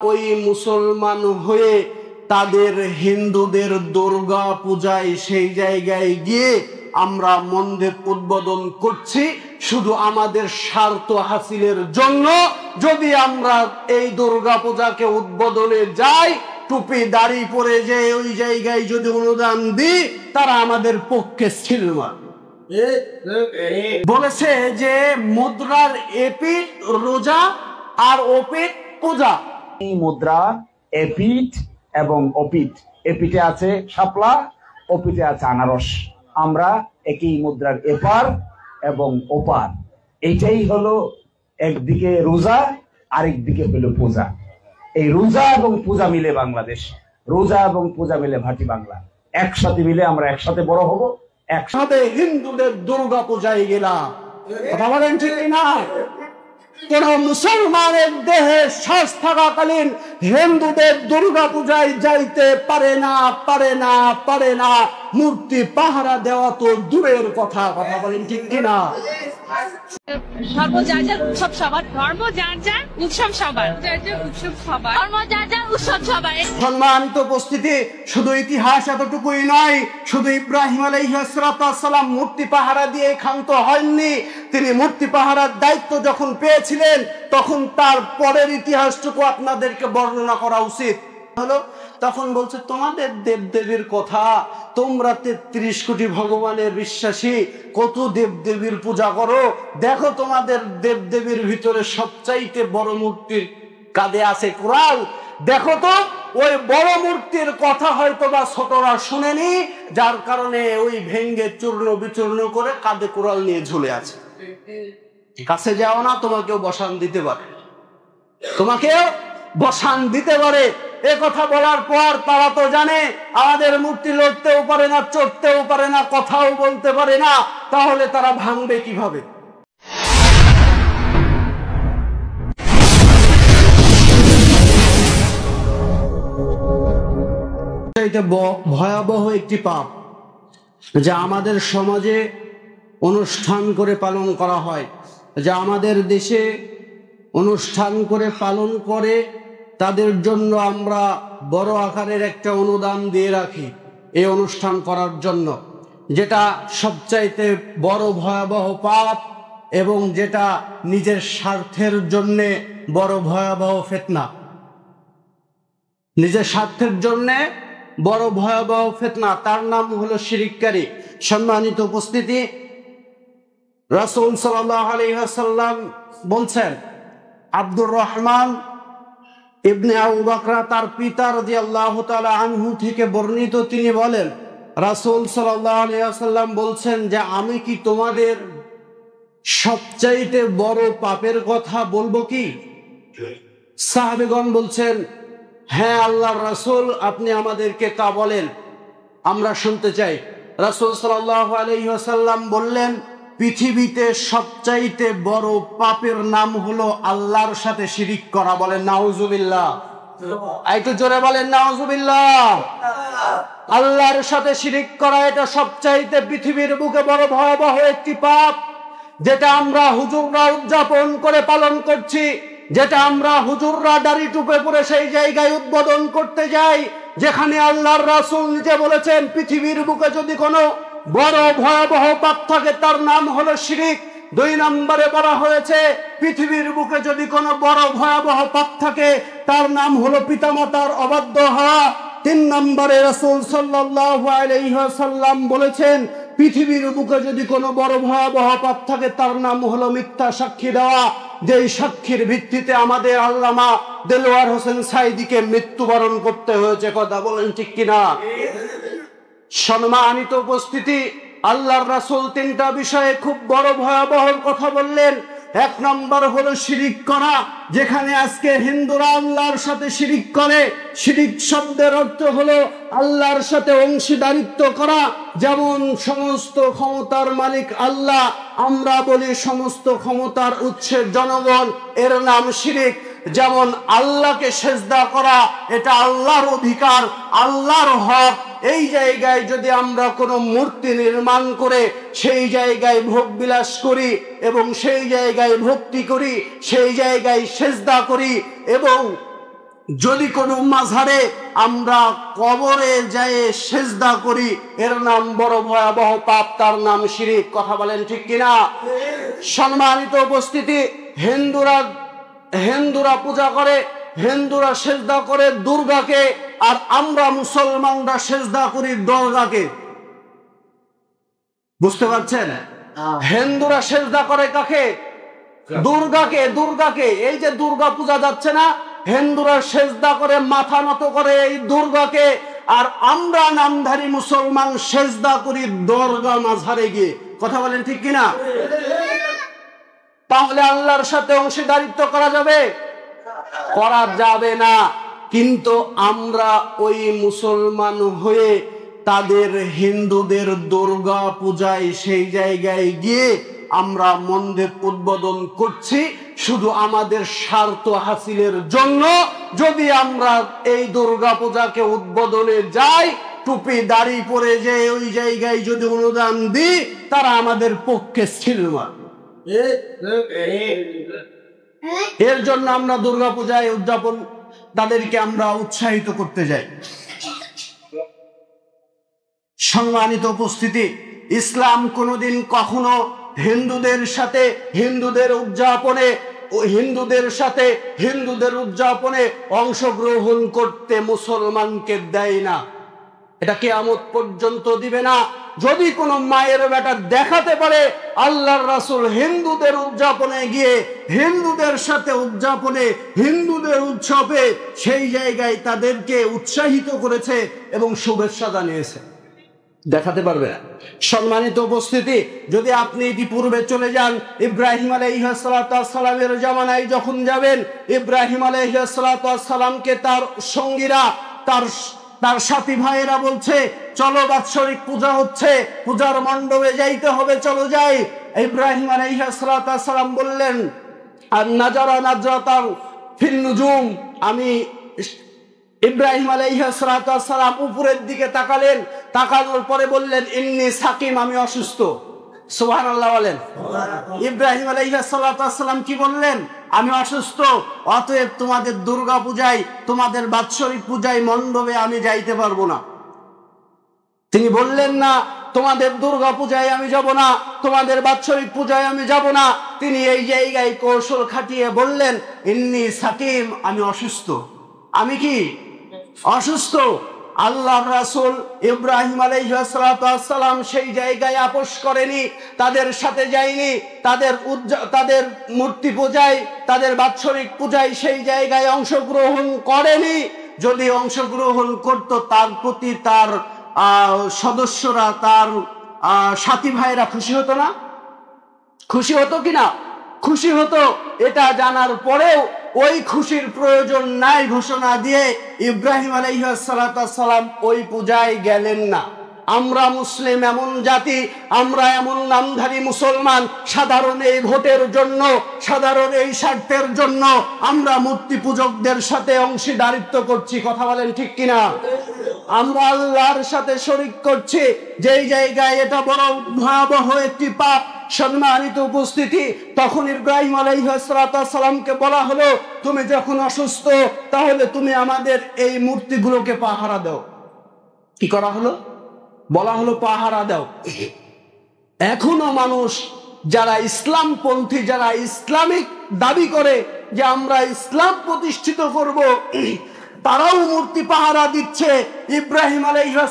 ওই মুসলমান হয়ে তাদের হিন্দুদের দুর্গা পূজায় সেই জায়গায় গিয়ে আমরা মন্দির উদ্বোধন করছি শুধু আমাদের স্বার্থ হাসিলের জন্য। যদি আমরা এই দুর্গা পূজাকে উদ্বোধনে যাই, টুপি দাড়ি পরে যে ওই জায়গায় যদি অনুদান দিই, তারা আমাদের পক্ষে সিলমা বলেছে যে মুদ্রার এপিঠ রোজা আর ওপিঠ পূজা। এই মুদ্রা এপিঠ এবং ওপিঠ, এপিঠে আছে শাপলা, ওপিঠে আছে আনারস। আমরা একই মুদ্রার এপার এবং ওপার। এইটাই হলো একদিকে রোজা, আরেকদিকে হলো পূজা। এই রোজা এবং পূজা মিলে বাংলাদেশ, রোজা এবং পূজা মিলে ভাটি বাংলা। একসাথে মিলে আমরা একসাথে বড় হব। একসাথে হিন্দুদের দুর্গা পূজায় গেলাম, কথা বলেন ঠিক না? কোন মুসলমানের দেহে শ্বাস থাকাকালীন হিন্দুদের দুর্গা পূজায় যাইতে পারে না, পারে না, পারে না। মূর্তি পাহারা দেওয়া তো দূরের কথা, কথা বলেন ঠিক কিনা? ধর্ম যার যার উৎসব সবার, ধর্ম যার যার উৎসব সবার, যার যার উৎসব সবার, ধর্ম যার যার উৎসব সবার। সম্মানিত উপস্থিতি, শুধু ইতিহাস এতটুকুই নয়, শুধু ইব্রাহিম আলাইহিস সালাম মূর্তি পাহারা দিয়ে ক্ষান্ত হননি। তিনি মূর্তি পাহারার দায়িত্ব যখন পেয়েছিলেন, তখন তার পরের ইতিহাসটুকু আপনাদেরকে বর্ণনা করা উচিত হলো। তখন বলছে, তোমাদের দেবদেবীর কথা, তোমরা 33 কোটি ভগবানের বিশ্বাসী, কত দেবদেবীর পূজা করো, দেখো তোমাদের দেবদেবীর ভিতরে সবচাইতে বড় মূর্তির কাঁধে আছে কুড়াল। দেখো তো ওই বড় মূর্তির কথা হয়তো বা ছোটরা শুনেনি, যার কারণে ওই ভেঙ্গে চূর্ণ বিচূর্ণ করে কাঁধে কুড়াল নিয়ে ঝুলে আছে। কাছে যাও না, তোমাকেও বসান দিতে পারে, তোমাকেও বসান দিতে পারে। এ কথা বলার পর তারা তো জানে আমাদের মূর্তি লড়তেও পারে না, চড়তেও পারে না, কথাও বলতে পারে না, তাহলে তারা ভাঙবে কিভাবে? এটা ভয়াবহ একটি পাপ যা আমাদের সমাজে অনুষ্ঠান করে পালন করা হয়, যা আমাদের দেশে অনুষ্ঠান করে পালন করে, তাদের জন্য আমরা বড় আকারের একটা অনুদান দিয়ে রাখি এই অনুষ্ঠান করার জন্য, যেটা সবচাইতে বড় ভয়াবহ পাপ এবং যেটা নিজের স্বার্থের জন্যে বড় ভয়াবহ ফিতনা। নিজের স্বার্থের জন্যে বড় ভয়াবহ ফিতনা, তার নাম হলো শিরিককারী। সম্মানিত উপস্থিতি, রাসূল সাল্লাল্লাহু আলাইহি ওয়াসাল্লাম বলছেন, আব্দুর রহমান ইবনে আবু বকর তার পিতা রাদিয়াল্লাহু তাআলা আনহু থেকে বর্ণিত, তিনি বলেন, রাসূল সাল্লাল্লাহু আলাইহি ওয়াসাল্লাম বলছেন যে আমি কি তোমাদের সবচাইতে বড় পাপের কথা বলবো কি? সাহাবীগণ বলছেন, হ্যাঁ আল্লাহর রাসূল, আপনি আমাদেরকে তা বলেন, আমরা শুনতে চাই। রাসূল সাল্লাল্লাহু আলাইহি ওয়াসাল্লাম বললেন, পৃথিবীতে সবচাইতে বড় পাপের নাম হলো আল্লাহর সাথে শিরিক করা। বলেন নাউজুবিল্লাহ, একটু জোরে বলেন নাউজুবিল্লাহ। আল্লাহর সাথে শিরিক করা, এটা সবচাইতে পৃথিবীর বুকে বড় ভয়াবহ একটি পাপ, যেটা আমরা হুজুররা উদযাপন করে পালন করছি, যেটা আমরা হুজুররা দাড়ি টুপে পরে সেই জায়গায় উদ্বোধন করতে যাই, যেখানে আল্লাহর রাসূল নিজে বলেছেন পৃথিবীর বুকে যদি কোনো বড় ভয়াবহ পাপ থাকে তার নাম হলো শিরিক। 2 নম্বরে বলা হয়েছে পৃথিবীর বুকে যদি কোনো বড় ভয়াবহ পাপ থাকে তার নাম হলো পিতামাতার অবাধ্য হওয়া। 3 নম্বরে রাসূল সাল্লাল্লাহু আলাইহি ওয়াসাল্লাম বলেছেন পৃথিবীর বুকে যদি কোনো বড় ভয়াবহ পাপ থাকে তার নাম হলো মিথ্যা সাক্ষী দেওয়া, যেই সাক্ষীর ভিত্তিতে আমাদের আল্লামা দেলোয়ার হোসেন সাঈদীকে মৃত্যুবরণ করতে হয়েছে। কথা বলেন ঠিক কিনা? সম্মানিত উপস্থিতি, আল্লাহর রাসূল 3টা বিষয়ে খুব বড় ভয়াবহ কথা বললেন। 1 নম্বর হলো শিরিক করা, যেখানে আজকে হিন্দুরা আল্লাহর সাথে শিরিক করে। শিরিক শব্দের অর্থ হলো আল্লাহর সাথে অংশীদারিত্ব করা। যেমন সমস্ত ক্ষমতার মালিক আল্লাহ, আমরা বলি সমস্ত ক্ষমতার উৎসের জনগণ, এর নাম শিরিক। যেমন আল্লাহকে সেজদা করা, এটা আল্লাহর অধিকার, আল্লাহর হক। এই জায়গায় যদি আমরা কোনো মূর্তি নির্মাণ করে সেই জায়গায় ভোগ বিলাস করি এবং সেই জায়গায় ভক্তি করি, সেই জায়গায় সেজদা করি এবং যদি কোনো মাঝারে আমরা কবরে যেয়ে সেজদা করি, এর নাম বড় ভয়াবহ পাপ, তার নাম শিরক। কথা বলেন ঠিক কিনা? সম্মানিত উপস্থিতি, হিন্দুরা পূজা করে, হিন্দুরা সেজদা করে দুর্গাকে, আর আমরা মুসলমানরা সেজদা করি দরগাকে। বুঝতে পারছেন? হিন্দুরা সেজদা করে কাকে? দুর্গাকে। এই যে দুর্গা পূজা যাচ্ছে না, হিন্দুরা সেজদা করে, মাথা নত করে এই দুর্গাকে, আর আমরা নামধারী মুসলমান সেজদা করি দরগা মাঝারে গিয়ে। কথা বলেন ঠিক কিনা? তাহলে আল্লাহর সাথে অংশীদারিত্ব করা যাবে? করা যাবে না। কিন্তু আমরা ওই মুসলমান হয়ে তাদের হিন্দুদের দুর্গা পূজায় সেই জায়গায় গিয়ে আমরা মন্দির উদ্বোধন করছি শুধু আমাদের স্বার্থ হাসিলের জন্য। যদি আমরা এই দুর্গা পূজাকে উদ্বোধনে যাই, টুপি দাড়ি পরে যে ওই জায়গায় যদি অনুদান দিই, তারা আমাদের পক্ষে ছিল না। এর জন্য আমরা দুর্গা পূজায় উদযাপন তাদেরকে আমরা উৎসাহিত করতে যাই। সম্মানিত উপস্থিতি, ইসলাম কোনোদিন কখনো হিন্দুদের সাথে হিন্দুদের উদযাপনে অংশগ্রহণ করতে মুসলমানকে দেয় না। এটা কিয়ামত পর্যন্ত দিবে না। যদি কোনো মায়ের বেটা দেখাতে পারে আল্লাহর রাসূল হিন্দুদের উদযাপনে গিয়ে, হিন্দুদের সাথে হিন্দুদের উৎসবে সেই জায়গায় তাদেরকে উৎসাহিত করেছে এবং শুভেচ্ছা জানিয়েছে, দেখাতে পারবে না। সম্মানিত উপস্থিতি, যদি আপনি ইতিপূর্বে চলে যান ইব্রাহিম আলাইহিস সালামের জামানায় যখন যাবেন, ইব্রাহিম আলাইহিস সালামকে তার সঙ্গীরা, তার সাথী ভাইয়েরা বলছে, চলো বাৎসরিক পূজা হচ্ছে, পূজার মণ্ডপে যাইতে হবে, চলো যাই। ইব্রাহিম আলাইহিস সালাম বললেন, আর নাজারা নাজরাতান ফিন নুজুম। ইব্রাহিম আলাইহিস সালাম উপরের দিকে তাকালেন, তাকানোর পরে বললেন, ইন্নী সাকিম, আমি অসুস্থ। সুবহানাল্লাহ বলেন। ইব্রাহিম আলাইহিস সালাম কি বললেন? আমি অসুস্থ, অতএব তোমাদের দুর্গা পূজায়, তোমাদের বাৎসরিক পূজায় মণ্ডপে আমি যাইতে পারবো না। তিনি বললেন না তোমাদের দুর্গা পূজায় আমি যাব না, তোমাদের বাৎসরিক পূজায় আমি যাব না। তিনি এই জায়গায় কৌশল খাটিয়ে বললেন, ইন্নী সাকিম, আমি অসুস্থ। আমি কি অসুস্থ? আল্লাহর রাসূল ইব্রাহিম আলাইহিস সালাম সেই জায়গায় আপোষ করেনি, তাদের সাথে যায়নি, তাদের মূর্তি পূজায়, তাদের বাৎসরিক পূজায় সেই জায়গায় অংশগ্রহণ করেনি। যদি অংশগ্রহণ করত, তার প্রতি তার সদস্যরা, তার সাথী ভাইরা খুশি হতো না? খুশি হতো কিনা? খুশি হতো। এটা জানার পরেও ওই খুশির প্রয়োজন নাই ঘোষণা দিয়ে ইব্রাহিম আলাইহিস সালাম ওই পূজায় গেলেন না। আমরা মুসলিম এমন জাতি, আমরা এমন নামধারী মুসলমান, সাধারণ এই ভোটের জন্য, সাধারণ এই স্বার্থের জন্য আমরা মূর্তি পূজকদের সাথে অংশীদারিত্ব করছি। কথা বলেন ঠিক কিনা? আমরা আল্লাহর সাথে শরীক করছি, যেই জায়গায় এটা বড় ভয়াবহ একটি পাপ। সম্মানিত উপস্থিতি, তখন ইব্রাহিম আলাইহিস সালামকে বলা হলো, তুমি যখন অসুস্থ, তাহলে তুমি আমাদের এই মূর্তিগুলোকে পাহারা দাও। কি করা হলো? বলা হলো পাহারা দাও। এখনো মানুষ যারা ইসলামপন্থী, যারা ইসলামিক দাবি করে যে আমরা ইসলাম প্রতিষ্ঠিত করব, তারাও মূর্তি পাহারা দিচ্ছে। ইব্রাহিম আলাইহিস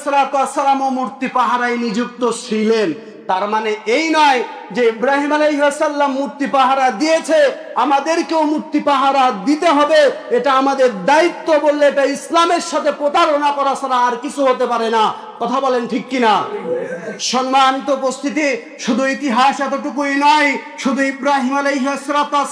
সালামও মূর্তি পাহারায় নিযুক্ত ছিলেন। তার মানে এই নয় যে ইব্রাহিম আলাইহিস সালাম মূর্তি পাহারা দিয়েছে, আমাদেরকেও মূর্তি পাহারা দিতে হবে। এটা আমাদের দায়িত্ব বললে এটা ইসলামের সাথে প্রতারণা করা ছাড়া আর কিছু হতে পারে না। কথা বলেন ঠিক কিনা? সম্মানিত উপস্থিতি, শুধু ইতিহাস এতটুকুই নয়, শুধু ইব্রাহিম আলাইহিস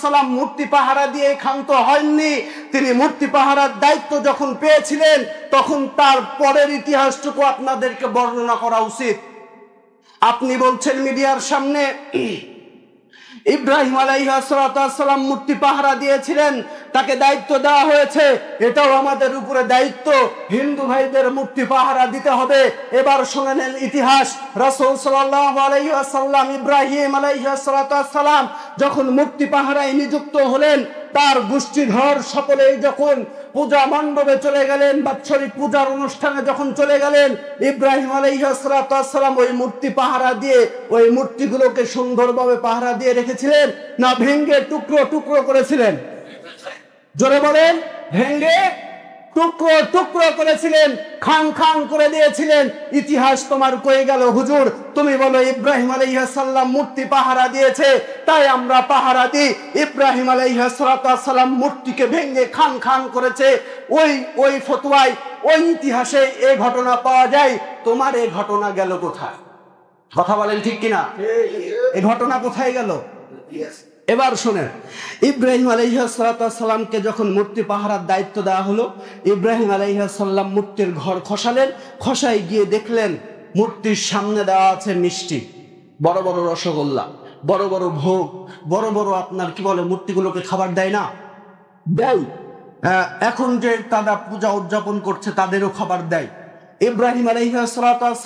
সালাম মূর্তি পাহারা দিয়ে ক্ষান্ত হননি। তিনি মূর্তি পাহারার দায়িত্ব যখন পেয়েছিলেন, তখন তার পরের ইতিহাসটুকু আপনাদেরকে বর্ণনা করা উচিত। আপনি বলছেন মিডিয়ার সামনে ইব্রাহিম আলাইহিস সালাম মূর্তি পাহারা দিয়েছিলেন, তাকে দায়িত্ব দেওয়া হয়েছে, এটাও আমাদের উপরে দায়িত্ব, হিন্দু ভাইদের মূর্তি পাহারা দিতে হবে। এবার শুনে নেন ইতিহাস। রাসূল সাল্লাল্লাহু আলাইহি ওয়াসাল্লাম ইব্রাহিম আলাইহিস সালাম যখন মূর্তি পাহারায় নিযুক্ত হলেন, তার গোষ্ঠীধর সকলেই যখন পূজা মণ্ডপে চলে গেলেন, বাৎসরিক পূজার অনুষ্ঠানে যখন চলে গেলেন, ইব্রাহিম আলাইহিস সালাম ওই মূর্তি পাহারা দিয়ে ওই মূর্তিগুলোকে সুন্দরভাবে পাহারা দিয়ে রেখেছিলেন, না ভেঙ্গে টুকরো টুকরো করেছিলেন? জোরে বলেন। ভেঙ্গে টুকরো টুকরো করেছিলেন, খান খান করে দিয়েছিলেন। ইতিহাস তোমার কয়ে গেল হুজুর, তুমি বলো ইব্রাহিম আলাইহিস সালাম মূর্তি পাহারা দিয়েছে তাই আমরা পাহারা দিই। ইব্রাহিম আলাইহিস সালাম মূর্তিকে ভেঙ্গে খান খান করেছে, ওই ফতোয়ায় ওই ইতিহাসে এই ঘটনা পাওয়া যায়। তোমার এই ঘটনা গেল কোথায়? কথা বলেন ঠিক কিনা? এই ঘটনা কোথায় গেল? এবার শোনেন, ইব্রাহিম আলাইহিস সালামকে যখন মূর্তি পাহারার দায়িত্ব দেওয়া হলো, ইব্রাহিম আলাইহিস সালাম মূর্তির ঘর খসালেন। খসায় গিয়ে দেখলেন মূর্তির সামনে দেওয়া আছে মিষ্টি, বড় বড় রসগোল্লা, বড় বড় ভোগ, বড় বড় আপনার কি বলে মূর্তিগুলোকে খাবার দেয় না? দেয়। এখন যে তারা পূজা উদযাপন করছে তাদেরও খাবার দেয়। ইব্রাহিম আলাইহিস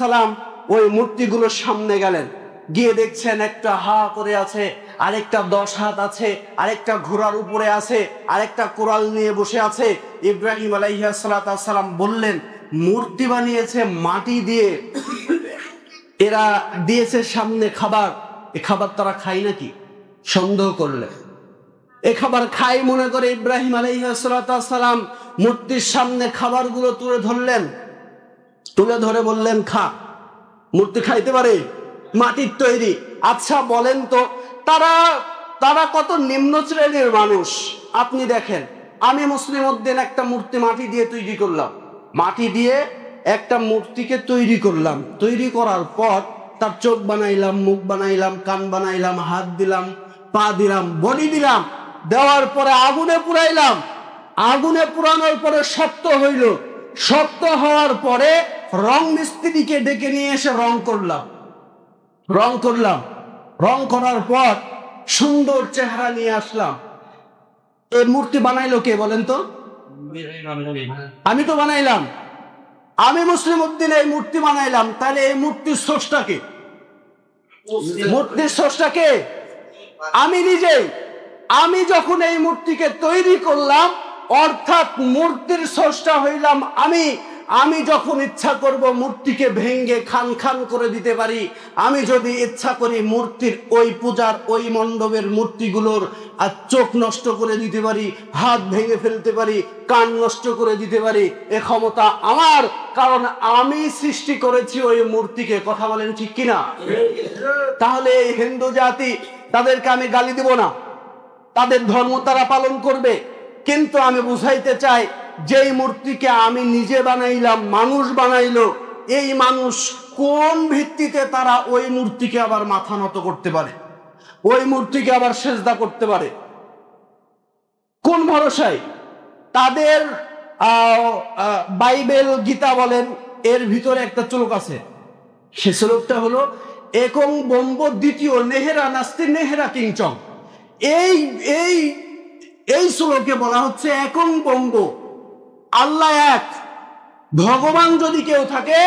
সালাম ওই মূর্তিগুলোর সামনে গেলেন, গিয়ে দেখছেন একটা হা করে আছে, আরেকটা 10 হাত আছে, আরেকটা ঘোড়ার উপরে আছে, আরেকটা কোরাল নিয়ে বসে আছে। ইব্রাহিম আলাইহিস সালাম বললেন, মূর্তি বানিয়েছে মাটি দিয়ে, এরা দিয়েছে সামনে খাবার, এ খাবার তারা খায় নাকি? সন্দেহ করলেন। এ খাবার খাই মনে করে ইব্রাহিম আলাইহিস সালাম মূর্তির সামনে খাবারগুলো তুলে ধরলেন, তুলে ধরে বললেন, খা। মূর্তি খাইতে পারে? মাটির তৈরি। আচ্ছা বলেন তো, তারা কত নিম্ন শ্রেণীর মানুষ। আপনি দেখেন, আমি মুসলিম উদ্দিন একটা মূর্তি মাটি দিয়ে তৈরি করলাম, মাটি দিয়ে একটা মূর্তিকে তৈরি করলাম, তৈরি করার পর তার চোখ বানাইলাম, মুখ বানাইলাম, কান বানাইলাম, হাত দিলাম, পা দিলাম, বডি দিলাম, দেওয়ার পরে আগুনে পুড়াইলাম, আগুনে পুরানোর পরে শক্ত হইল, শক্ত হওয়ার পরে রং মিস্ত্রিকে ডেকে নিয়ে এসে রং করলাম, রং করার পর সুন্দর চেহারা নিয়ে আসলাম। এই মূর্তি বানাইলো কে বলেন তো? আমি তো বানাইলাম, আমি মুসলিম উদ্দিন এই মূর্তি বানাইলাম। তাহলে এই মূর্তির স্রষ্টাকে, মূর্তির স্রষ্টাকে আমি নিজে। আমি যখন এই মূর্তিকে তৈরি করলাম, অর্থাৎ মূর্তির স্রষ্টা হইলাম আমি যখন ইচ্ছা করব মূর্তিকে ভেঙ্গে খান খান করে দিতে পারি। আমি যদি ইচ্ছা করি মূর্তির ওই পূজার ওই মণ্ডপের মূর্তিগুলোর আর চোখ নষ্ট করে দিতে পারি, হাত ভেঙে ফেলতে পারি, কান নষ্ট করে দিতে পারি। এ ক্ষমতা আমার, কারণ আমি সৃষ্টি করেছি ওই মূর্তিকে। কথা বলেন ঠিক কিনা? তাহলে এই হিন্দু জাতি, তাদেরকে আমি গালি দিব না, তাদের ধর্ম তারা পালন করবে, কিন্তু আমি বুঝাইতে চাই যেই মূর্তিকে আমি নিজে বানাইলাম, মানুষ বানাইলো, এই মানুষ কোন ভিত্তিতে তারা ওই মূর্তিকে আবার মাথা নত করতে পারে, ওই মূর্তিকে আবার সেজদা করতে পারে? কোন ভরসায়? তাদের বাইবেল গীতা বলেন, এর ভিতরে একটা শ্লোক আছে, সে শ্লোকটা হলো একং ব্রহ্ম দ্বিতীয় নেহেরা নাস্তি নেহেরা কিঞ্চন। এই শ্লোকে বলা হচ্ছে একং ব্রহ্ম, আল্লাহ এক। ভগবান যদি কেউ থাকে,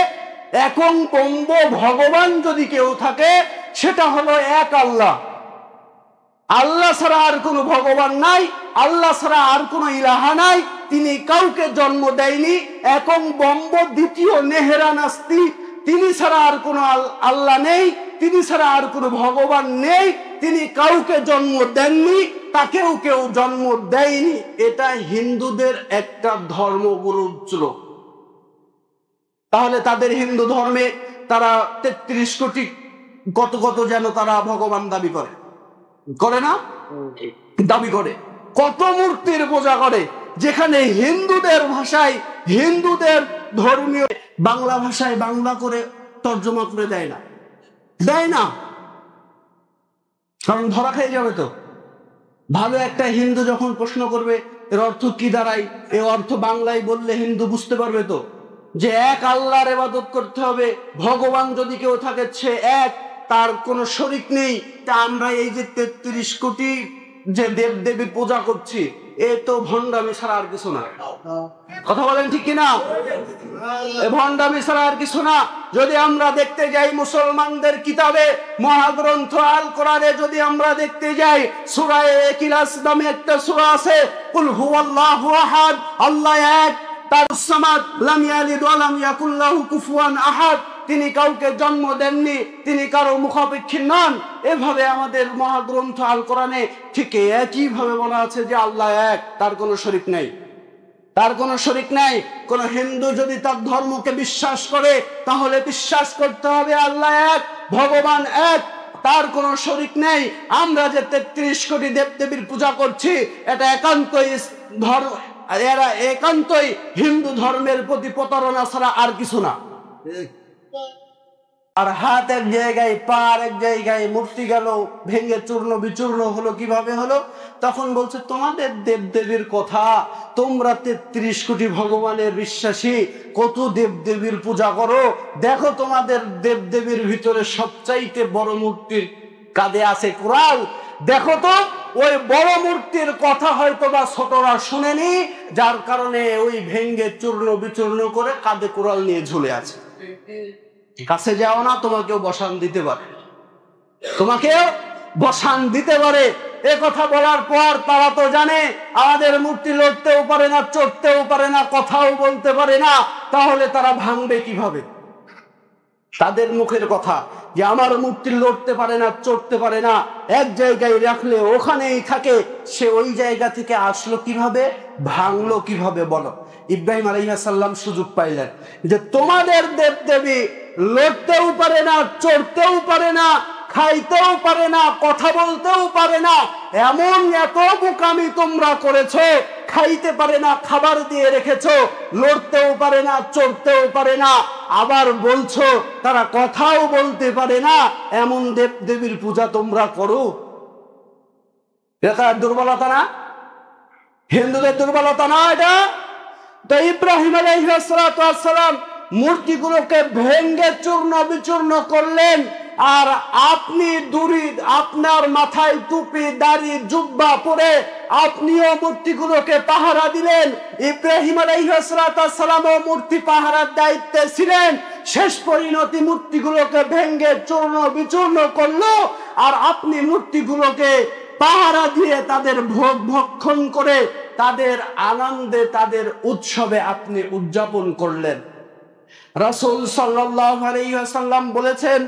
একং ব্রহ্ম, ভগবান যদি কেউ থাকে, সেটা হলো এক আল্লাহ। আল্লাহ ছাড়া আর কোনো ভগবান নাই, আল্লাহ ছাড়া আর কোনো ইলাহা নাই, তিনি কাউকে জন্ম দেয়নি। একং ব্রহ্ম দ্বিতীয় নেহেরা নাস্তি, তিনি ছাড়া আর কোনো আল্লাহ নেই, তিনি ছাড়া আর কোনো ভগবান নেই, তিনি কাউকে জন্ম দেননি, তাকেও কেউ জন্ম দেয়নি। এটা হিন্দুদের একটা ধর্মগুরুর শ্লোক। তাহলে তাদের হিন্দু ধর্মে তারা 33 কোটি কত যেন তারা ভগবান দাবি করে না? দাবি করে, কত মূর্তির পূজা করে, যেখানে হিন্দুদের ভাষায়, হিন্দুদের ধর্মীয় বাংলা ভাষায় বাংলা করে তর্জমা করে দেয় না, কারণ ধরা খেয়ে যাবে তো। ভালো একটা হিন্দু যখন প্রশ্ন করবে এর অর্থ কি দাঁড়ায়, এর অর্থ বাংলায় বললে হিন্দু বুঝতে পারবে তো, যে এক আল্লাহর ইবাদত করতে হবে, ভগবান যদি কেউ থাকে সে এক, তার কোনো শরীক নেই। তা আমরা এই যে 33 কোটি যে দেব দেবীর পূজা করছি, এ তো ভণ্ডামি ছাড়া আর কিছু না। কথা বলেন ঠিক কিনা? এ ভণ্ডামি ছাড়া আর কিছু না। যদি আমরা দেখতে যাই মুসলমানদের কিতাবে মহাগ্রন্থ আল কোরআনে, যদি আমরা দেখতে যাই সূরা ইখলাস নামে একটা সূরা আছে, কুল হুয়াল্লাহু আহাদ, আল্লাহ এক, তার সামাদ, লাম ইয়ালিদ ওয়া লাম ইয়াকুল লাহু কুফুয়ান আহাদ, তিনি কাউকে জন্ম দেননি, তিনি কারো মুখাপেক্ষী নন। এভাবে আমাদের মহাগ্রন্থ আল কোরআনে ঠিক একইভাবে বলা আছে যে আল্লাহ এক, তার কোনো শরীক নাই, তার কোনো শরীক নাই। কোন হিন্দু যদি তার ধর্মকে বিশ্বাস করে তাহলে বিশ্বাস করতে হবে আল্লাহ এক, ভগবান এক, তার কোনো শরীক নেই। আমরা যে 33 কোটি দেবদেবীর পূজা করছি এটা একান্তই এরা একান্তই হিন্দু ধর্মের প্রতি প্রতারণা ছাড়া আর কিছু না। আর হাত এক জায়গায়, পা এক জায়গায়, মূর্তি গেল ভেঙে চূর্ণ বিচূর্ণ হলো। কিভাবে হলো? তখন বলছে তোমাদের দেবদেবীর কথা, তোমরা 33 কোটি ভগবানের বিশ্বাসী, কত দেবদেবীর পূজা করো, দেখো তোমাদের দেবদেবীর ভিতরে সবচাইতে বড় মূর্তির কাঁধে আছে কুড়াল, দেখো তো ওই বড় মূর্তির কথা হয়তো বা ছোটরা শুনেনি, যার কারণে ওই ভেঙ্গে চূর্ণ বিচূর্ণ করে কাঁধে কুড়াল নিয়ে ঝুলে আছে। কাছে যাও না, তোমাকেও বসান দিতে পারে, তোমাকেও বসান দিতে পারে। এ কথা বলার পর তারা তো জানে আমাদের মূর্তি লড়তেও পারে না, চড়তেও পারে না, কথাও বলতে পারে না, তাহলে তারা ভাঙবে কিভাবে? তাদের মুখের কথা যে আমার মূর্তি লড়তে পারে না, চড়তে পারে না, এক জায়গায় রাখলে ওখানেই থাকে, সে ওই জায়গা থেকে আসলো কিভাবে, ভাঙলো কিভাবে? বলো। ইব্রাহিম আলাইহিস সালাম সুযোগ পাইলেন যে তোমাদের দেবদেবী লড়তেও পারে না, চড়তেও পারে না, খাইতেও পারে না, কথা বলতেও পারে না, এমন এত বোকামি তোমরা করেছো, খাইতে পারে না, খাবার দিয়ে রেখেছো, লড়তেও পারে না, চড়তেও পারে না, আবার বলছো তারা কথাও বলতে পারে না, এমন দেবদেবীর পূজা তোমরা করো। এটা দুর্বলতা না? হিন্দুদের দুর্বলতা না এটা? তো ইব্রাহিম আলাইহিস সালাম মূর্তিগুলোকে ভেঙ্গে চূর্ণ বিচূর্ণ করলেন, আর আপনি আপনার মাথায় টুপি, দাড়ি, জুব্বা পরে আপনিও মূর্তিগুলোকে পাহারা দিলেন। ইব্রাহিম আলাইহিস সালামও মূর্তি পাহারার দায়িত্বে ছিলেন। শেষ পরিণতি মূর্তিগুলোকে ভেঙ্গে চূর্ণ বিচূর্ণ করলো, আর আপনি মূর্তিগুলোকে পাহারা দিয়ে তাদের ভোগ ভক্ষণ করে তাদের আনন্দে, তাদের উৎসবে আপনি উদযাপন করলেন। রাসূল সাল্লাল্লাহু আলাইহি ওয়াসাল্লাম বলেছেন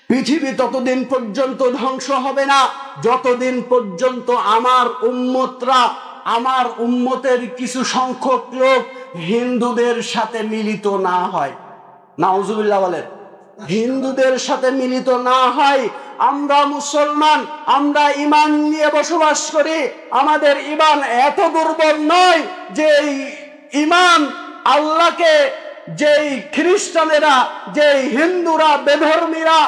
পৃথিবী ততদিন পর্যন্ত ধ্বংস হবে না যতদিন পর্যন্ত আমার উম্মতরা, আমার উম্মতের কিছু সংখ্যক লোক হিন্দুদের সাথে মিলিত না হয়। নাউজুবিল্লাহ বলেন। হিন্দুদের সাথে মিলিত না হয়। আমরা মুসলমান, আমরা ঈমান নিয়ে বসবাস করি, আমাদের ঈমান এত দুর্বল নয় যে ঈমান আল্লাহকে, যেই খ্রিস্টানেরা, যেই হিন্দুরা, বেধর্মীরা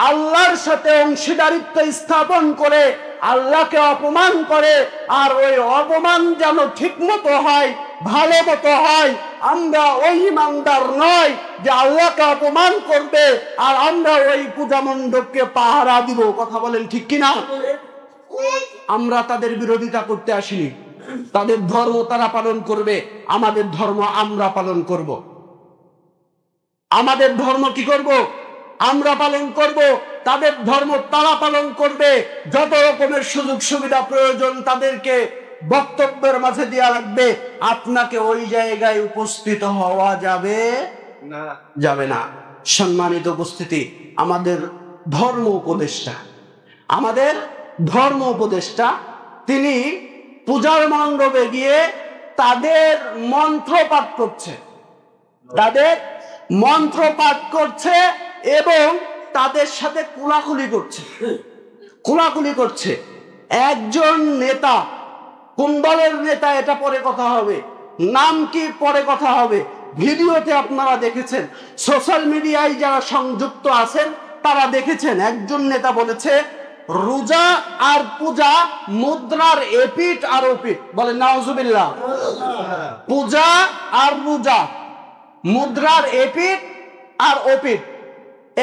আল্লাহর সাথে অংশীদারিত্ব স্থাপন করে আল্লাহকে অপমান করে, আর ওই অপমান যেন ঠিক মতো হয়, ভালো মতো হয়, আমরা ওই ইমানদার নয় যে আল্লাহকে অপমান করবে আর আমরা ওই পূজা মণ্ডপকে পাহারা দিব। কথা বলেন ঠিক কিনা? আমরা তাদের বিরোধিতা করতে আসিনি। তাদের ধর্ম তারা পালন করবে, আমাদের ধর্ম আমরা পালন করব। আমাদের ধর্ম কি করব? আমরা পালন করব। তাদের ধর্ম তারা পালন করবে। যত রকমের সুযোগ সুবিধা প্রয়োজন তাদেরকে বক্তব্যের মাঝে দেওয়া লাগবে। আপনাকে ওই জায়গায় উপস্থিত হওয়া যাবে না, যাবে না। সম্মানিত উপস্থিতি, আমাদের ধর্ম উপদেষ্টা তিনি পূজার মণ্ডপে গিয়ে তাদের মন্ত্র পাঠ করছে এবং তাদের সাথে কোলাকুলি করছে। একজন নেতা, কোন দলের নেতা এটা পরে কথা হবে, নাম কি পরে কথা হবে। ভিডিওতে আপনারা দেখেছেন, সোশ্যাল মিডিয়ায় যারা সংযুক্ত আছেন তারা দেখেছেন, একজন নেতা বলেছে রোজা আর পূজা মুদ্রার এপিঠ আর ওপিঠ। বলেন নাউজুবিল্লাহ। পূজা আর রোজা মুদ্রার এপিঠ আর ওপিঠ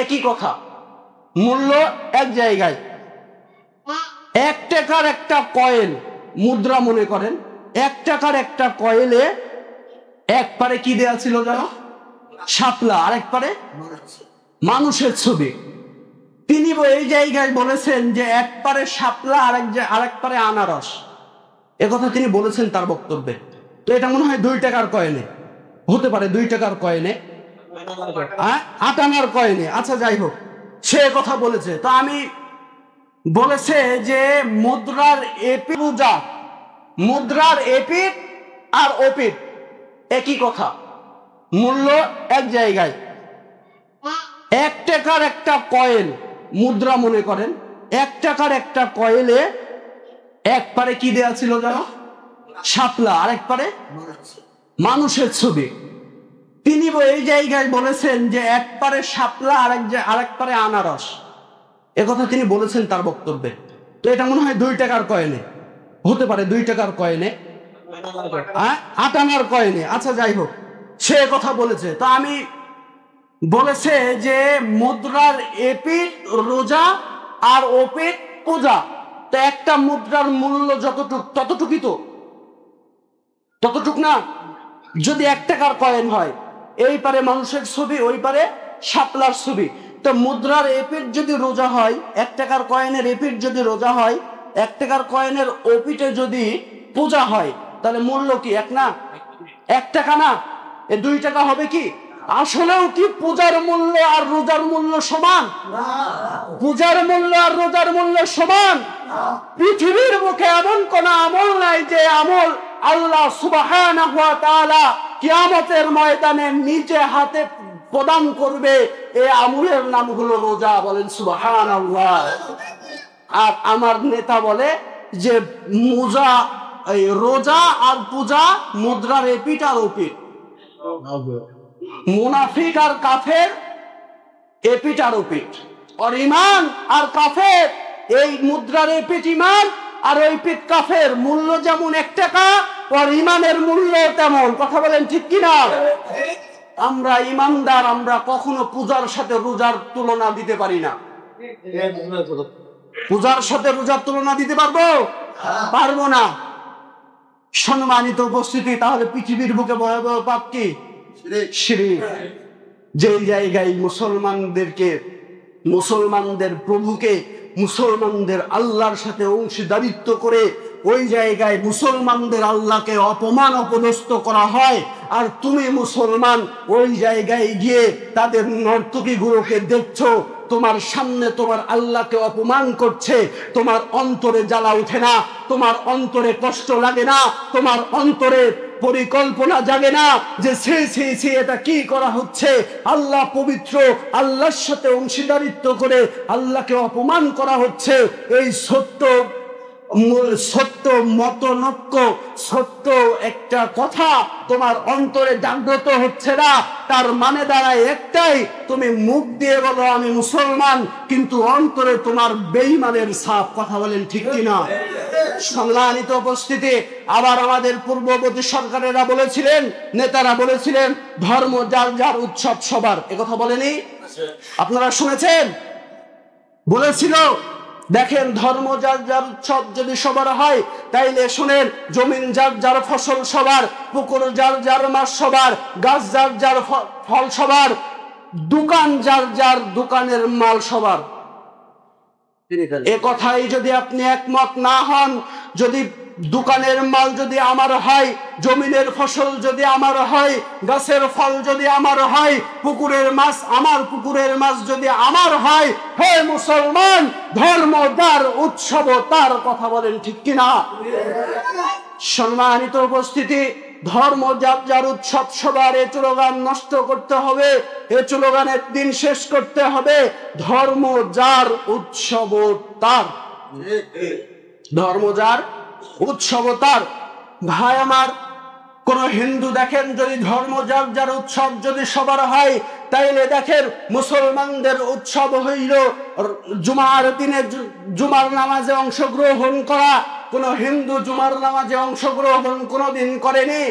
একই কথা, মূল্য এক জায়গায়। 1 টাকার একটা কয়েন মুদ্রা মনে করেন। 1 টাকার একটা কয়েলে এক পারে কি দেয়া ছিল জানো? শাপলা, আর এক পারে মানুষের ছবি। তিনি এই জায়গায় বলেছেন যে এক পারে শাপলা, আরেক পারে আনারস। একথা তিনি বলেছেন তার বক্তব্যে। তো এটা মনে হয় 2 টাকার কয়েনে হতে পারে, 2 টাকার কয়েনে, 8 আনার কয়েনে। আচ্ছা যাই হোক, সে কথা বলেছে। তো আমি বলেছে যে মুদ্রার এপিঠ আর ওপিঠ একই কথা, মূল্য এক জায়গায়। 1 টাকার একটা কয়েন মুদ্রা মনে করেন। 1 টাকার একটা কয়েলে এক পারে কি দেয়া ছিল জানো? শাপলা, আরেক পারে মানুষের ছবি। তিনি এই জায়গায় বলেছেন যে এক পারে শাপলা, আরেক পারে আনারস। একথা তিনি বলেছেন তার বক্তব্যে। তো এটা মনে হয় 2 টাকার কয়েনে হতে পারে, 2 টাকার কয়েনে, 8 আনার কয়েনে। আচ্ছা যাই হোক, সে কথা বলেছে। তো আমি বলেছে যে মুদ্রার এপিঠ রোজা আর ওপিঠ পূজা। তো একটা মুদ্রার মূল্য ততটুকুই তো, ততটুক না? যদি 1 টাকার কয়েন হয়, এই পারে মানুষের ছবি, ওই পারে শাপলার ছবি। তো মুদ্রার এপিঠ যদি রোজা হয়, 1 টাকার কয়েনের এপিঠ যদি রোজা হয়, 1 টাকার কয়েনের ওপিঠে যদি পূজা হয়, তাহলে মূল্য কি এক না? 1 টাকা না? 2 টাকা হবে কি? আসলেও কি পূজার মূল্য আর রোজার মূল্য সমান? পূজার মূল্য আর রোজার মূল্য সমান? পৃথিবীর মুখে এমন কোন আমল নাই যে আমল আল্লাহ সুবহানাহু ওয়া তাআলা কিয়ামতের ময়দানে নিজে হাতে প্রদান করবে। এই আমলের নাম হলো রোজা। বলেন সুবহানাল্লাহ। আর আমার নেতা বলে যে রোজা আর পূজা মুদ্রার এপিঠ আর ওপিঠ। মুনাফিক আর কাফের এপিঠ আর ওপিঠ, আর ঈমান আর কাফের এই মুদ্রার এপিঠ ঈমান আর ওই পিঠ কাফের। মূল্য যেমন 1 টাকা, আর ঈমানের মূল্য তেমন। কথা বলেন ঠিক কিনা? আমরা ঈমানদার, আমরা কখনো পূজার সাথে রোজার তুলনা দিতে পারি না। পূজার সাথে রোজার তুলনা দিতে পারবো না। সম্মানিত উপস্থিতি, তাহলে পৃথিবীর বুকে ভয়াবহ পাপ কি? শিরক। যে জায়গায় মুসলমানদের প্রভুকে, মুসলমানদের আল্লাহর সাথে অংশীদারিত্ব করে ওই জায়গায় মুসলমানদের আল্লাহকে অপমান অপদস্থ করা হয়, আর তুমি মুসলমান ওই জায়গায় গিয়ে তাদের নর্তকী গুলোকে দেখছো, তোমার সামনে তোমার আল্লাহকে অপমান করছে, তোমার অন্তরে জ্বালা উঠে না? তোমার অন্তরে কষ্ট লাগে না? তোমার অন্তরে পরিকল্পনা জাগে না যে সে এটা কি করা হচ্ছে? আল্লাহ পবিত্র, আল্লাহর সাথে অংশীদারিত্ব করে আল্লাহকে অপমান করা হচ্ছে। এই সত্য মতনৈক্য, সত্য একটা কথা তোমার অন্তরে জাগ্রত হচ্ছে না। তার মানে দাঁড়ায় একটাই, তুমি মুখ দিয়ে বলো আমি মুসলমান, কিন্তু অন্তরে তোমার বেঈমানের ছাপ। কথা বলেন ঠিক কিনা? সম্মানিত উপস্থিতি, আবার আমাদের পূর্ববর্তী সরকারেরা বলেছিলেন, নেতারা বলেছিলেন ধর্ম যার যার, উৎসব সবার। একথা বলেনি? আপনারা শুনেছেন? বলেছিল। দেখেন, ধর্ম যার যার, উৎসব যদি সবার হয়, তাইলে শুনেন, জমিন যার যার, ফসল সবার, পুকুর যার যার, মাছ সবার, গাছ যার যার, ফল সবার, দোকান যার যার, দোকানের মাল সবার। এ কথাই যদি আপনি একমত না হন, যদি দোকানের মাল যদি আমার হয়, জমিনের ফসল যদি আমার হয়, গাছের ফল যদি আমার হয়, পুকুরের মাছ আমার, পুকুরের মাছ যদি আমার হয়, হে মুসলমান, ধর্ম যার, উৎসব তার। কথা বলেন ঠিক কিনা? সম্মানিত উপস্থিতি, ধর্ম যার যার, উৎসব সবার, এ স্লোগান নষ্ট করতে হবে। এ স্লোগানের দিন শেষ করতে হবে। ধর্ম যার, উৎসব তার। ধর্ম যার, উৎসব তার। ভাই আমার, কোন হিন্দু দেখেন যদি ধর্ম যার যার, উৎসব যদি সবার হয়, তাইলে দেখেন মুসলমানদের উৎসব হইল জুমার দিনে জুমার নামাজে অংশগ্রহণ করা। কোন হিন্দু জুমার নামাজে অংশগ্রহণ কোনদিন করেনি।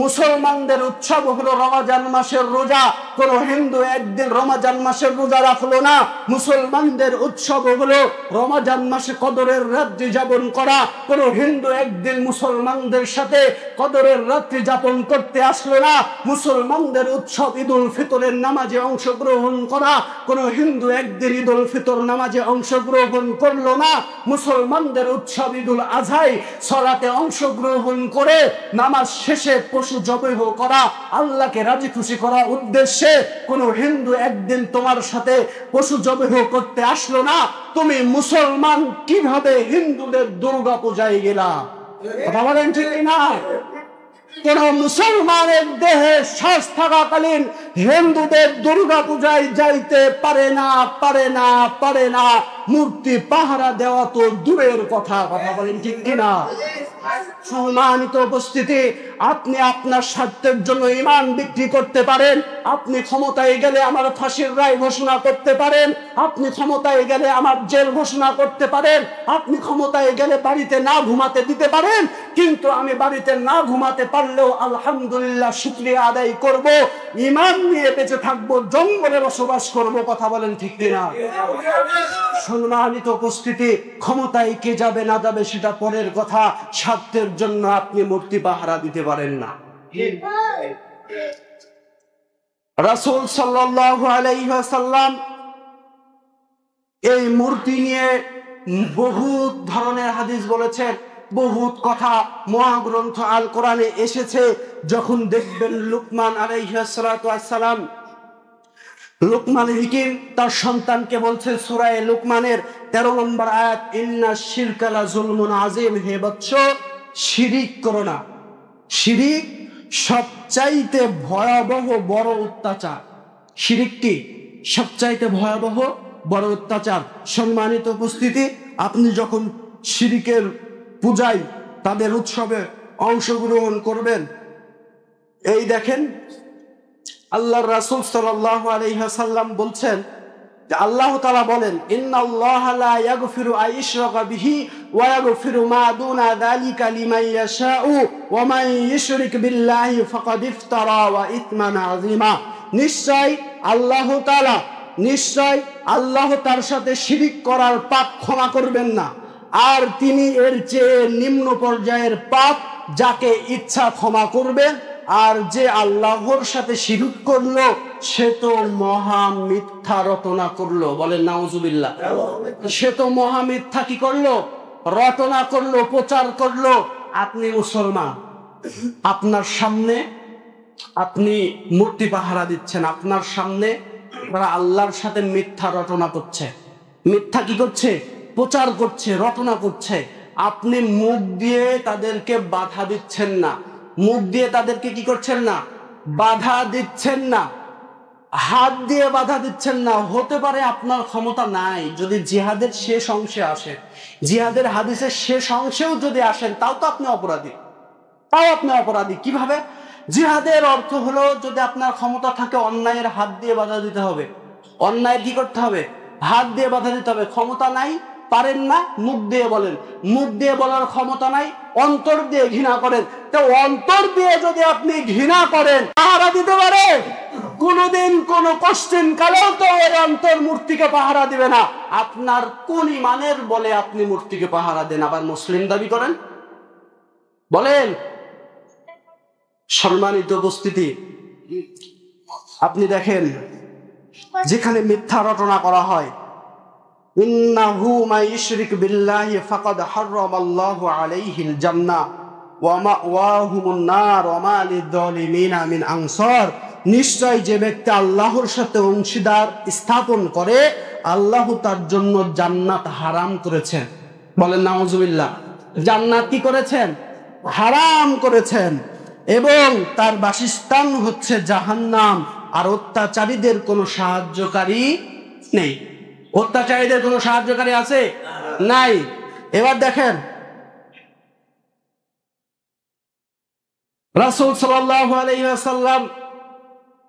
মুসলমানদের উৎসব হলো রমজান মাসের রোজা। কোন হিন্দু একদিন রমজান মাসের রোজা রাখলো না। মুসলমানদের উৎসব হলো রমজান মাসে কদরের রাত্রি যাপন করা। কোন হিন্দু একদিন মুসলমানদের সাথে কদরের রাত্রি যাপন করতে আসলো না। মুসলমানদের উৎসব ঈদুল ফিতরের নামাজে অংশগ্রহণ করা। কোন হিন্দু একদিন ঈদুল ফিতর নামাজে অংশগ্রহণ করলো না। মুসলমানদের উৎসব ঈদুল আজহায় সালাতে অংশগ্রহণ করে নামাজ শেষে পশু জবাই করা, আল্লাহকে রাজি খুশি করার উদ্দেশ্যে কোন হিন্দু একদিন তোমার সাথে পশু জবাই করতে আসলো না। তুমি মুসলমান কিভাবে হিন্দুদের দুর্গা পূজায় গেলা? কথা বলেন ঠিক না? কোন মুসলমানের দেহে শ্বাস থাকাকালীন হিন্দুদের দুর্গা পূজায় যাইতে পারে না, পারে না, পারে না। মূর্তি পাহারা দেওয়া তো দূরের কথা। কথা বলেন ঠিক কিনা? সম্মানিত উপস্থিতি, আপনি আপনার স্বার্থের জন্য ঈমান বিক্রি করতে পারেন। আপনি ক্ষমতায় গেলে আমার ফাঁসির রায় ঘোষণা করতে পারেন। আপনি ক্ষমতায় গেলে আমার জেল ঘোষণা করতে পারেন। আপনি ক্ষমতায় গেলে বাড়িতে না ঘুমাতে দিতে পারেন। কিন্তু আমি বাড়িতে না ঘুমাতে পারলেও আলহামদুলিল্লাহ শুকরিয়া আদায় করব, ঈমান নিয়ে বেঁচে থাকবো, জঙ্গলে বসবাস করব। কথা বলেন ঠিক কিনা? সম্মানিত উপস্থিতি, ক্ষমতায় কে যাবে না যাবে সেটা পরের কথা। স্বার্থের জন্য আপনি মূর্তি পাহারা দিতে পারেন না। রাসূল সাল্লাল্লাহু আলাইহি ওয়াসাল্লাম এই মূর্তি নিয়ে বহুত ধরনের হাদিস বলেছেন, বহুত কথা মহাগ্রন্থ আল কোরআনে এসেছে। যখন দেখবেন লুকমান আলাইহিস সালাতু ওয়াস সালাম, লুকমান হিকিম তার সন্তানকে বলছে সূরা লুকমানের 13 নম্বর আয়াত, ইন্না শিরকা লা যুলমুন আযীম, হে বৎস শিরিক করো না। শিরিক সবচাইতে ভয়াবহ বড় অত্যাচার। শিরিক কি? সবচাইতে ভয়াবহ বড় অত্যাচার। সম্মানিত উপস্থিতি, আপনি যখন শিরিকের পূজায় তাদের উৎসবে অংশগ্রহণ করবেন, এই দেখেন আল্লাহর রাসূল সাল্লাল্লাহু আলাইহি ওয়াসাল্লাম বলছেন যে আল্লাহ তাআলা বলেন, ইন্নাল্লাহা লা ইয়াগফিরু আন ইউশরাকা বিহি ওয়া ইয়াগফিরু মা দুনা যালিকা লিমান ইয়াশাউ ওয়া মান ইউশরিক বিল্লাহি ফাকাদ ইফতারা ওয়া ইতমান আযীমা। নিশ্চয় আল্লাহ তার সাথে শিরিক করার পাপ ক্ষমা করবেন না, আর তিনি এর চেয়ে নিম্ন পর্যায়ের পাপ যাকে ইচ্ছা ক্ষমা করবেন। আর যে আল্লাহর সাথে শিরক করলো সে তো মহা মিথ্যা রটনা করলো। বলেন নাউজুবিল্লাহ। সে তো মহা মিথ্যা কি করলো? রটনা করলো, প্রচার করলো। আপনি মুসলমান, আপনার সামনে আপনি মূর্তি পাহারা দিচ্ছেন, আপনার সামনে তারা আল্লাহর সাথে মিথ্যা রটনা করছে। মিথ্যা কি করছে? প্রচার করছে, রটনা করছে। আপনি মুখ দিয়ে তাদেরকে বাধা দিচ্ছেন না, মুখ দিয়ে তাদেরকে কি করছেন না? বাধা দিচ্ছেন না, হাত দিয়ে বাধা দিচ্ছেন না। হতে পারে আপনার ক্ষমতা নাই, যদি জিহাদের শেষ অংশে আসেন, জিহাদের হাদিসের শেষ অংশেও যদি আসেন, তাও তো আপনি অপরাধী, তাও আপনি অপরাধী। কিভাবে? জিহাদের অর্থ হলো যদি আপনার ক্ষমতা থাকে অন্যায়ের হাত দিয়ে বাধা দিতে হবে, অন্যায় কি করতে হবে? হাত দিয়ে বাধা দিতে হবে। ক্ষমতা নাই, পারেন না, মুখ দিয়ে বলেন। মুখ দিয়ে বলার ক্ষমতা নাই, অন্তর দিয়ে ঘৃণা করেন। তো অন্তর দিয়ে যদি আপনি ঘৃণা করেন, পাহারা দিতে পারে? কোনদিন কোন কোশ্চেন কালেও তো এর অন্তর মূর্তিকে পাহারা দিবে না। আপনার কোন ইমানের বলে আপনি মূর্তিকে পাহারা দেন, আবার মুসলিম দাবি করেন? বলেন। সম্মানিত উপস্থিতি, আপনি দেখেন যেখানে মিথ্যা রটনা করা হয়, ইন্নাহু মা ইউশরিক বিল্লাহি ফাকাদ হারামাল্লাহু আলাইহিল জান্নাহ ওয়া মাওয়াহুমুন নার ওয়া মা লিয-যালিমিনা মিন আনসার। নিশ্চয় যে ব্যক্তি আল্লাহর সাথে অংশীদার স্থাপন করে, আল্লাহ তার জন্য জান্নাত হারাম করেছেন। বলেন নাউজুবিল্লাহ। জান্নাত কি করেছেন? হারাম করেছেন। এবং তার বাসস্থান হচ্ছে জাহান্নাম। আর অত্যাচারীদের কোনো সাহায্যকারী নেই। অত্যাচারীদের কোনো সাহায্যকারী আছে? নাই। এবার দেখেন রাসূল সাল্লাল্লাহু আলাইহি ওয়াসাল্লাম,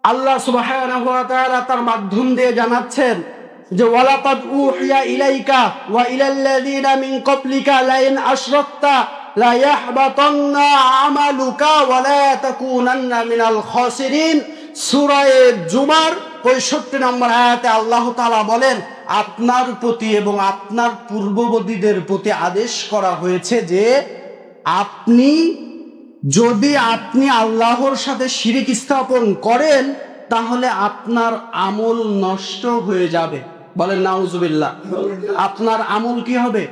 আল্লাহ সুবহানাহু ওয়া তাআলা তার মাধ্যম দিয়ে জানাচ্ছেন যে ওয়ালাকাদ উহিয়া ইলাইকা ওয়া ইলাল্লাযিনা মিন ক্বাবলিকা লাইন আশরাকতা লা ইয়াহবাতান্না আমালুকা ওয়া লা তাকুনান্না মিনাল খাসিরিন। সূরা জুমার 65 নম্বর আয়াতে আল্লাহ তাআলা বলেন, আপনার প্রতি এবং আপনার পূর্ববর্তীদের প্রতি আদেশ করা হয়েছে যে যদি আপনি আল্লাহর সাথে শিরিক স্থাপন করেন তাহলে আপনার আমল নষ্ট হয়ে যাবে। বলেন নাউজুবিল্লাহ। আপনার আমল কি হবে?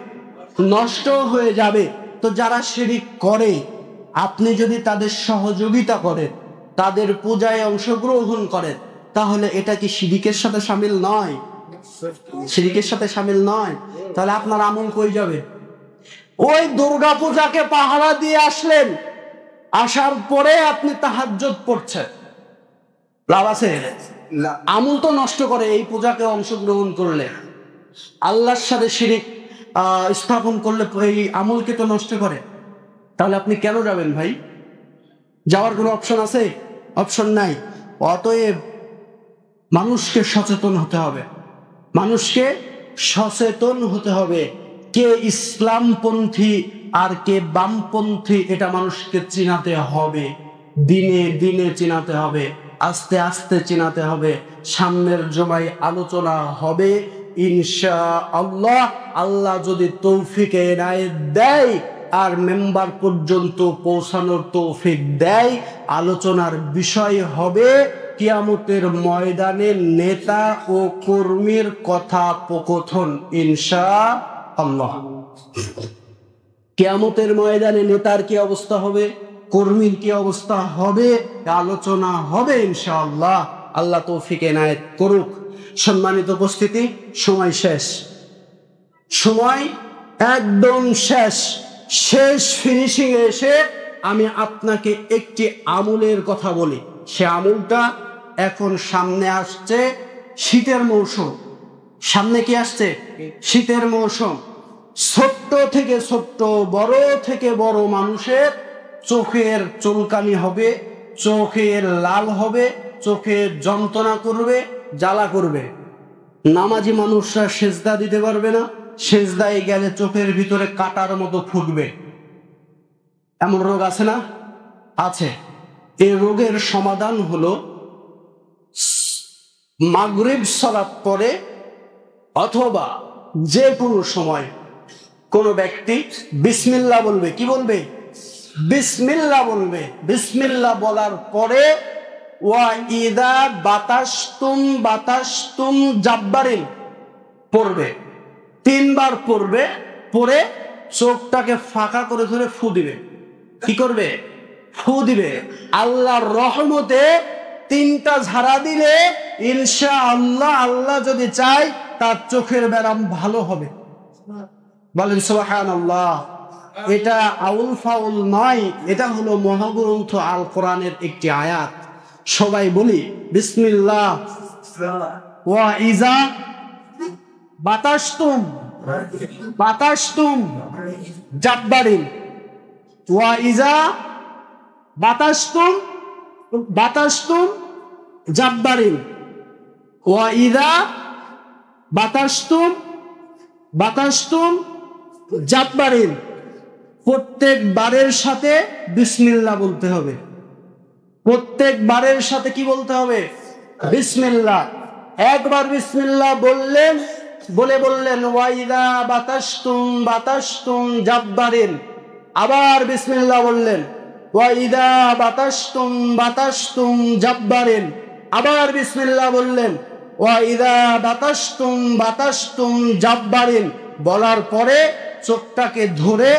নষ্ট হয়ে যাবে। তো যারা শিরিক করে, আপনি যদি তাদের সহযোগিতা করেন, তাদের পূজায় অংশগ্রহণ করেন, তাহলে এটা কি শিরিকের সাথে শামিল নয়? শিরিকের সাথে শামিল নয়। তাহলে আপনার আমল কই যাবে? ওই দুর্গা পূজাকে পাহারা দিয়ে আসলেন, আসার পরে আপনি তাহাজ্জুদ পড়ছেন, লাভ আছে? আমল তো নষ্ট করে। এই পূজাকে অংশগ্রহণ করলে, আল্লাহর সাথে শিরিক স্থাপন করলে এই আমলকে তো নষ্ট করে। তাহলে আপনি কেন যাবেন ভাই? যাওয়ার কোনো অপশন আছে? অপশন নাই। অতএব মানুষকে সচেতন হতে হবে, মানুষকে সচেতন হতে হবে। কে ইসলামপন্থী আর কে বামপন্থী এটা মানুষকে চিনাতে হবে, দিনে দিনে চিনাতে হবে, আস্তে আস্তে চিনাতে হবে। সামনের জমায় আলোচনা হবে ইনশাআল্লাহ। আল্লাহ যদি তৌফিক এনায়েত দেয় আর মেম্বার পর্যন্ত পৌঁছানোর তৌফিক দেয়, আলোচনার বিষয় হবে কিয়ামতের ময়দানে নেতা ও কর্মীর কথোপকথন ইনশাআল্লাহ। কিয়ামতের ময়দানে নেতার কি অবস্থা হবে, কর্মীর কি অবস্থা হবে, আলোচনা হবে ইনশাআল্লাহ। আল্লাহ তৌফিক এনায়েত করুক। সম্মানিত উপস্থিতি, সময় শেষ, সময় একদম শেষ। শেষ ফিনিশিং এ এসে আমি আপনাকে একটি আমলের কথা বলি। সে আমলটা এখন সামনে আসছে, শীতের মৌসুম। সামনে কি আসছে? শীতের মৌসুম। ছোট্ট থেকে ছোট্ট, বড় থেকে বড় মানুষের চোখের চুলকানি হবে, চোখের লাল হবে, চোখে যন্ত্রণা করবে, জ্বালা করবে। নামাজি মানুষরা সেজদা দিতে পারবে না, সেজদায় গেলে চোখের ভিতরে কাটার মতো ফুটবে। এমন রোগ আছে না? আছে। এই রোগের সমাধান হলো মাগরিব সালাত পরে অথবা যে কোনো সময় কোন ব্যক্তি বিসমিল্লাহ বলবে। কি বলবে? বিসমিল্লাহ বলবে। বিসমিল্লাহ বলার পরে ওয়া ইদা বাতাসতুম জাব্বারিন পড়বে, 3 বার পড়বে। পরে চোখটাকে ফাঁকা করে ধরে ফু দিবে। কি করবে? ফু দিবে। আল্লাহর রহমতে 3টা ঝাড়া দিলে ইনশাআল্লাহ, আল্লাহ যদি চায় তার চোখের ব্যারাম ভালো হবে। বলেন সুবহানাল্লাহ। এটা আউল ফাউল নয়, এটা হলো মহাগ্রন্থ আল কোরআনের একটি আয়াত। সবাই বলি বিসমিল্লাহ। ওয়া ইজা বাতাসতুম জাব্বারিন। ওয়া ইজা বাতাসতুম জাব্বারিন। ওয়া ইজা বাতাসতুম জাব্বারিন। প্রত্যেক বারের সাথে বিসমিল্লাহ বলতে হবে। প্রত্যেক বারের সাথে কি বলতে হবে? বিসমিল্লাহ। একবার বিসমিল্লাহ বললেন, বললেন ওয়াইদা বাতাসতুম জাব্বারিন। আবার বিসমিল্লাহ বললেন, ওয়াইদা বাতাসতুম জাব্বারিন। আবার বিসমিল্লাহ বললেন, ওয়াইদা বাতাসতুম জাব্বারিন। বলার পরে চোখটাকে ধরে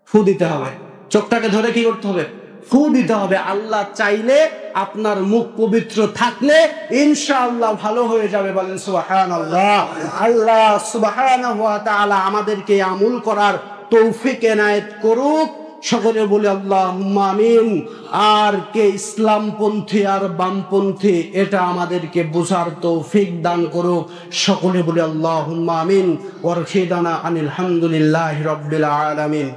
ফু দিতে হবে। চোখটাকে ধরে কি করতে হবে? ফু দিতে হবে। আল্লাহ চাইলে, আপনার মুখ পবিত্র থাকলে ইনশাআল্লাহ ভালো হয়ে যাবে। বলেন সুবহানাল্লাহ। আল্লাহ সুবহানাহু ওয়া তাআলা আমাদেরকে আমল করার তৌফিক এনায়েত করুক। সকলে বলি আল্লাহুম্মা আমিন। আর কে ইসলামপন্থী আর বামপন্থী এটা আমাদেরকে বোঝার তৌফিক দান করুক। সকলে বলি আল্লাহুম্মা আমিন। ওয়া আখিদানা আনিল হামদুলিল্লাহি রাব্বিল আলামিন।